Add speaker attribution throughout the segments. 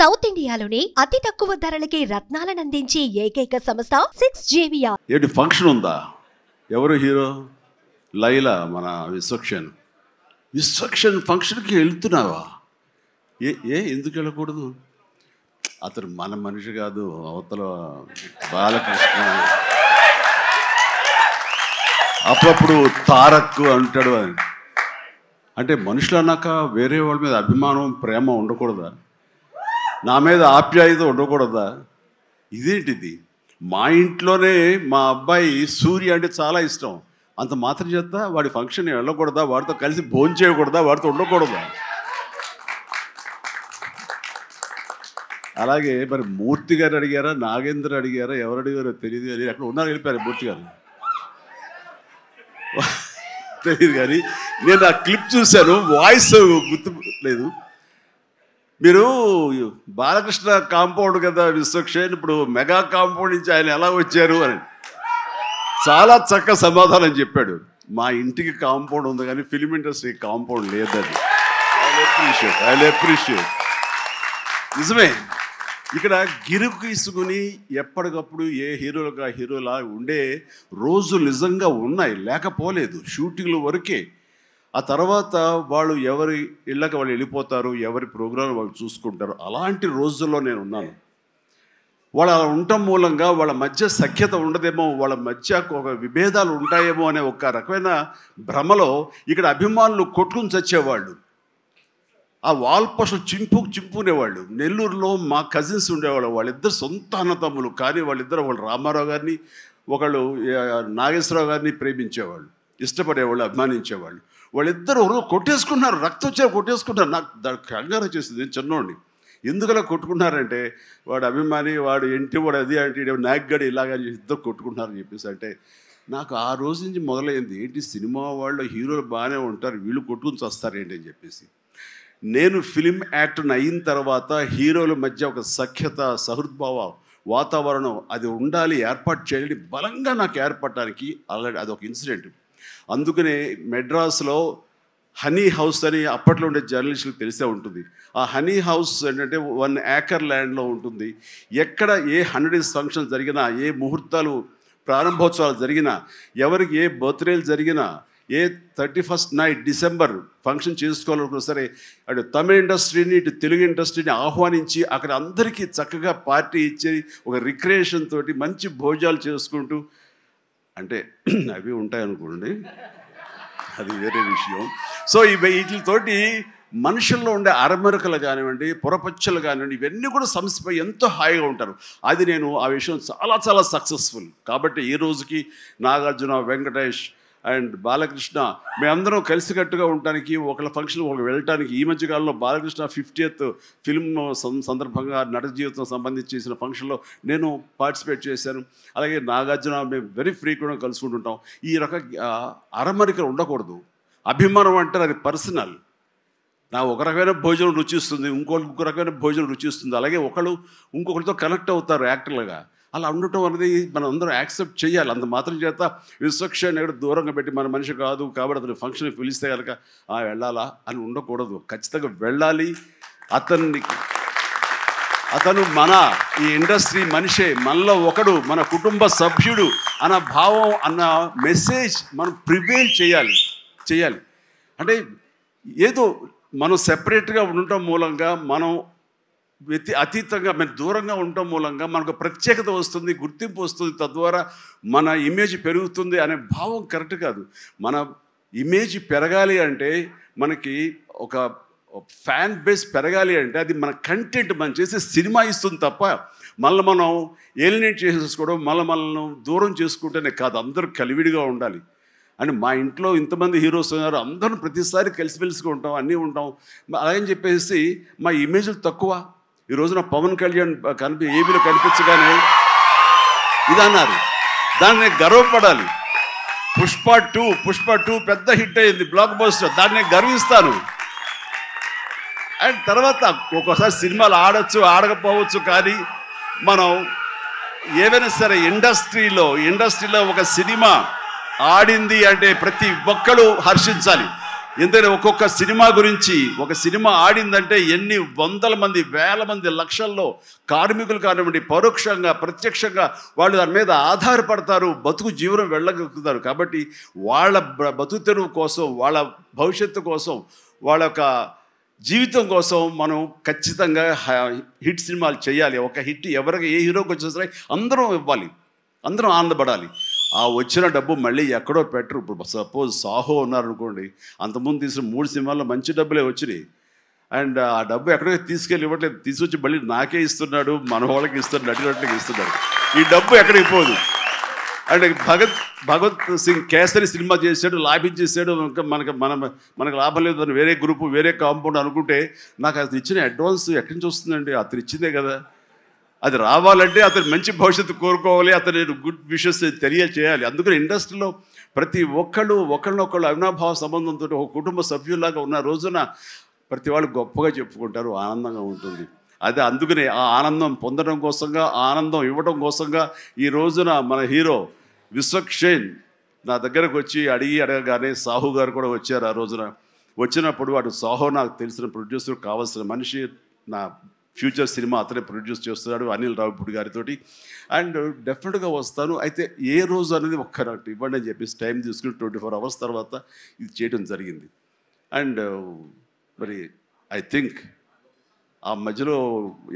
Speaker 1: South ఇండియాలోనే అతి తక్కువ ధరలకి రత్నాలను అందించే ఏకైక సంస్థ 6JVR.
Speaker 2: ఏంటి ఫంక్షన్ ఉందా? ఎవరు హీరో? లైలా, మన విశ్వక్షన్ ఫంక్షన్కి వెళ్తున్నావా? ఎందుకు వెళ్ళకూడదు? అతను మన మనిషి కాదు, అవతల బాలకృష్ణ. అప్పుడప్పుడు తారక్ అంటాడు. అంటే మనుషులు అన్నాక వేరే వాళ్ళ మీద అభిమానం, ప్రేమ ఉండకూడదా? నా మీద ఆప్యాయత ఉండకూడదా? ఇదేంటిది? మా ఇంట్లోనే మా అబ్బాయి సూర్య అంటే చాలా ఇష్టం. అంత మాత్రం చేత వాడి ఫంక్షన్ వెళ్ళకూడదా? వాడితో కలిసి భోజనం చేయకూడదా? వాడితో ఉండకూడదా? అలాగే మరి మూర్తి గారు అడిగారా, నాగేంద్ర అడిగారా, ఎవరు అడిగారో తెలియదు. కానీ అక్కడ ఉన్నారు, వెళ్ళిపోయారు మూర్తి గారు. తెలియదు కానీ నేను ఆ క్లిప్ చూశాను, వాయిస్ గుర్తు లేదు. మీరు బాలకృష్ణ కాంపౌండ్ కదా విశ్వక్సేన్, ఇప్పుడు మెగా కాంపౌండ్ నుంచి ఆయన ఎలా వచ్చారు అని చాలా చక్కగా సమాధానం చెప్పాడు. మా ఇంటికి కాంపౌండ్ ఉంది కానీ ఫిలిం ఇండస్ట్రీ కాంపౌండ్ లేదని. I appreciate. నిజమే, ఇక్కడ గిరుకు తీసుకుని ఎప్పటికప్పుడు ఏ హీరోలుగా హీరోలా ఉండే రోజులు నిజంగా ఉన్నాయి, లేకపోలేదు. షూటింగ్లు వరకే. ఆ తర్వాత వాళ్ళు ఎవరి ఇళ్ళకి వాళ్ళు వెళ్ళిపోతారు, ఎవరి ప్రోగ్రాం వాళ్ళు చూసుకుంటారు. అలాంటి రోజుల్లో నేను ఉన్నాను. వాళ్ళు అలా ఉండటం మూలంగా వాళ్ళ మధ్య సఖ్యత ఉండదేమో, వాళ్ళ మధ్య ఒక విభేదాలు ఉంటాయేమో అనే ఒక రకమైన భ్రమలో ఇక్కడ అభిమానులు కొట్టుకుని చచ్చేవాళ్ళు. ఆ వాల్ పోస్టులు చింపుకునేవాళ్ళు. నెల్లూరులో మా కజిన్స్ ఉండేవాళ్ళు, వాళ్ళిద్దరు సొంత అన్నతమ్ములు. కానీ వాళ్ళిద్దరు, వాళ్ళు రామారావు గారిని, ఒకళ్ళు నాగేశ్వరరావు గారిని ప్రేమించేవాళ్ళు, ఇష్టపడేవాళ్ళు, అభిమానించేవాళ్ళు. వాళ్ళిద్దరు కొట్టేసుకుంటున్నారు, రక్తం వచ్చే కొట్టేసుకుంటారు. నాకు దానికి కంగారు వచ్చేసింది. చిన్నోడిని ఎందుకలా కొట్టుకుంటున్నారంటే, వాడు అభిమాని, వాడు వాడు అది అంటే నాగ్గడి ఇలాగా ఇద్దరు కొట్టుకుంటున్నారని చెప్పేసి. అంటే నాకు ఆ రోజు నుంచి మొదలైంది, ఏంటి సినిమా వాళ్ళు హీరోలు బాగానే ఉంటారు, వీళ్ళు కొట్టుకుని వస్తారు ఏంటి అని చెప్పేసి. నేను ఫిలిం యాక్టర్ని అయిన తర్వాత హీరోల మధ్య ఒక సఖ్యత, సహృద్భావ వాతావరణం అది ఉండాలి, ఏర్పాటు చేయాలి బలంగా నాకు ఏర్పడటానికి ఆల్రెడీ అదొక ఇన్సిడెంట్. అందుకనే మెడ్రాస్లో హనీ హౌస్ అని అప్పట్లో ఉండే జర్నలిస్టులకు తెలిసే ఉంటుంది. ఆ హనీ హౌస్ ఏంటంటే 1 ఏకర్ ల్యాండ్లో ఉంటుంది. ఎక్కడ ఏ 100 డేస్ ఫంక్షన్ జరిగినా, ఏ ముహూర్తాలు ప్రారంభోత్సవాలు జరిగినా, ఎవరికి ఏ బర్త్డేలు జరిగినా, ఏ 31st నైట్ డిసెంబర్ ఫంక్షన్ చేసుకోవాలనుకున్నా సరే, అటు తమిళ ఇండస్ట్రీని, ఇటు తెలుగు ఇండస్ట్రీని ఆహ్వానించి అక్కడ అందరికీ చక్కగా పార్టీ ఇచ్చి ఒక రిక్రియేషన్ తోటి మంచి భోజనాలు చేసుకుంటూ, అంటే అవి ఉంటాయనుకోండి, అది వేరే విషయం. సో వీటితోటి మనుషుల్లో ఉండే అరమరకలు కానివ్వండి, పొరపచ్చలు కానివ్వండి, ఇవన్నీ కూడా సమస్యపై ఎంతో హాయిగా ఉంటారు. అది నేను ఆ విషయం చాలా చాలా సక్సెస్ఫుల్. కాబట్టి ఈ రోజుకి నాగార్జున, వెంకటేష్ అండ్ బాలకృష్ణ మేమందరం కలిసికట్టుగా ఉండటానికి, ఒకళ్ళ ఫంక్షన్ ఒకళ్ళు వెళ్ళటానికి. ఈ మధ్యకాలంలో బాలకృష్ణ 50th ఫిల్మ్ సందర్భంగా నట జీవితం సంబంధించి చేసిన ఫంక్షన్లో నేను పార్టిసిపేట్ చేశాను. అలాగే నాగార్జున మేము వెరీ ఫ్రీక్వెంట్గా కలుసుకుంటుంటాం. ఈ అరమరికలు ఉండకూడదు. అభిమానం అంటే అది పర్సనల్. నా ఒక రకమైన భోజనం రుచిస్తుంది, ఇంకొక రకమైన భోజనం రుచిస్తుంది. అలాగే ఒకళ్ళు ఇంకొకరితో కనెక్ట్ అవుతారు యాక్టర్లుగా. అలా ఉండటం అనేది మనం అందరం యాక్సెప్ట్ చేయాలి. అంత మాత్రం చేత విశ్వక్సేన్ ఎక్కడ దూరంగా పెట్టి మన మనిషి కాదు కాబట్టి అతను ఫంక్షన్కి పిలిస్తే కనుక వెళ్ళాలా అని ఉండకూడదు. ఖచ్చితంగా వెళ్ళాలి. అతను మన ఈ ఇండస్ట్రీ మనిషే, మనలో ఒకడు, మన కుటుంబ సభ్యుడు అన్న భావం, అన్న మెసేజ్ మనం ప్రివేల్ చేయాలి. అంటే ఏదో మనం సెపరేట్గా ఉండటం మూలంగా, మనం అతీతంగా మనం దూరంగా ఉండటం మూలంగా మనకు ప్రత్యేకత వస్తుంది, గుర్తింపు వస్తుంది, తద్వారా మన ఇమేజ్ పెరుగుతుంది అనే భావం కరెక్ట్ కాదు. మన ఇమేజ్ పెరగాలి అంటే, మనకి ఒక ఫ్యాన్ బేస్ పెరగాలి అంటే, అది మన కంటెంట్, మనం చేసే సినిమా ఇస్తుంది తప్ప మళ్ళీ మనం ఏలినేట్ చేసేసుకోవడం, మనల్ని దూరం చేసుకుంటేనే కాదు. అందరూ కలివిడిగా ఉండాలి. అని మా ఇంట్లో ఇంతమంది హీరోస్ ఉన్నారు, అందరం ప్రతిసారి కలిసిమెలిసిగా ఉంటాం, అన్నీ ఉంటాం. అలాగని చెప్పేసి మా ఇమేజ్లు తక్కువ. ఈ రోజున పవన్ కళ్యాణ్ ఏబీలో కనిపించగానే ఇది అన్నారు, దాన్ని గర్వపడాలి. పుష్ప 2 పెద్ద హిట్ అయింది, బ్లాక్ బస్టర్, దాన్ని గర్విస్తాను. అండ్ తర్వాత ఒక్కోసారి సినిమాలు ఆడచ్చు, ఆడకపోవచ్చు, కానీ మనం ఏవైనా సరే ఇండస్ట్రీలో ఒక సినిమా ఆడింది అంటే ప్రతి ఒక్కరు హర్షించాలి. ఎందుకంటే ఒక్కొక్క సినిమా గురించి, ఒక సినిమా ఆడిందంటే ఎన్ని వందల మంది, వేల మంది, లక్షల్లో కార్మికులు కానివ్వండి, పరోక్షంగా ప్రత్యక్షంగా వాళ్ళు దాని మీద ఆధారపడతారు, బతుకు జీవనం వెళ్ళగలుగుతారు. కాబట్టి వాళ్ళ బతుకు తెరువు కోసం, వాళ్ళ భవిష్యత్తు కోసం, వాళ్ళ యొక్క జీవితం కోసం మనం ఖచ్చితంగా హిట్ సినిమాలు చేయాలి. ఒక హిట్ ఎవరికి, ఏ హీరోకి వచ్చినా సరే అందరం ఇవ్వాలి, అందరం ఆనందపడాలి. ఆ వచ్చిన డబ్బు మళ్ళీ ఎక్కడో పెట్టరు. ఇప్పుడు సపోజ్ సాహో ఉన్నారనుకోండి, అంతకుముందు తీసిన 3 సినిమాల్లో మంచి డబ్బులే వచ్చినాయి. అండ్ ఆ డబ్బు ఎక్కడికి తీసుకెళ్ళి ఇవ్వట్లేదు, తీసుకొచ్చి మళ్ళీ నాకే ఇస్తున్నాడు, మన వాళ్ళకి ఇస్తున్నాడు, నటినట్లకి ఇస్తున్నాడు. ఈ డబ్బు ఎక్కడికి పోదు. అంటే భగత్ సింగ్ కేసరి సినిమా చేశాడు, లాభించేసాడు, ఇంకా మనకు లాభం లేదు అని వేరే గ్రూపు, వేరే కాంపౌండ్ అనుకుంటే, నాకు అతను ఇచ్చిన అడ్వాన్స్ ఎక్కడి నుంచి వస్తుందండి? అతను ఇచ్చిందే కదా. అది రావాలంటే అతను మంచి భవిష్యత్తు కోరుకోవాలి, అతను గుడ్ విషెస్ తెలియచేయాలి. అందుకని ఇండస్ట్రీలో ప్రతి ఒక్కళ్ళు ఒకళ్ళనొకళ్ళు అవినాభావ సంబంధంతో ఒక కుటుంబ సభ్యుల్లాగా ఉన్న రోజున ప్రతి వాళ్ళు గొప్పగా చెప్పుకుంటారు, ఆనందంగా ఉంటుంది. అదే అందుకనే ఆ ఆనందం పొందడం కోసంగా, ఆనందం ఇవ్వడం కోసంగా ఈ రోజున మన హీరో విశ్వక్షేణ్ నా దగ్గరకు వచ్చి అడగగానే సాహు గారు కూడా వచ్చారు. ఆ రోజున వచ్చినప్పుడు వాడు సాహో నాకు తెలిసిన ప్రొడ్యూసర్, కావాల్సిన మనిషి, నా ఫ్యూచర్ సినిమా అతనే ప్రొడ్యూస్ చేస్తున్నాడు అనిల్ రావిపూడి గారితో. అండ్ డెఫినెట్గా వస్తాను, అయితే ఏ రోజు అనేది ఒక్కరట్టు ఇవ్వండి అని చెప్పేసి టైం తీసుకుని 24 hours తర్వాత ఇది చేయడం జరిగింది. అండ్ మరి ఐ థింక్ ఆ మధ్యలో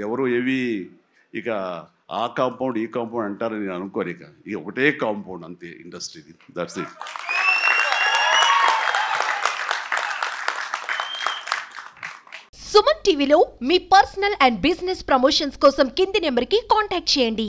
Speaker 2: ఎవరు ఏవి ఇక ఆ కాంపౌండ్ ఈ కాంపౌండ్ అంటారని నేను అనుకోను. ఇక ఒకటే కాంపౌండ్ అంతే ఇండస్ట్రీది. That's it.
Speaker 1: సుమన్ టీవీలో మీ పర్సనల్ అండ్ బిజినెస్ ప్రమోషన్స్ కోసం కింది నెంబర్కి కాంటాక్ట్ చేయండి.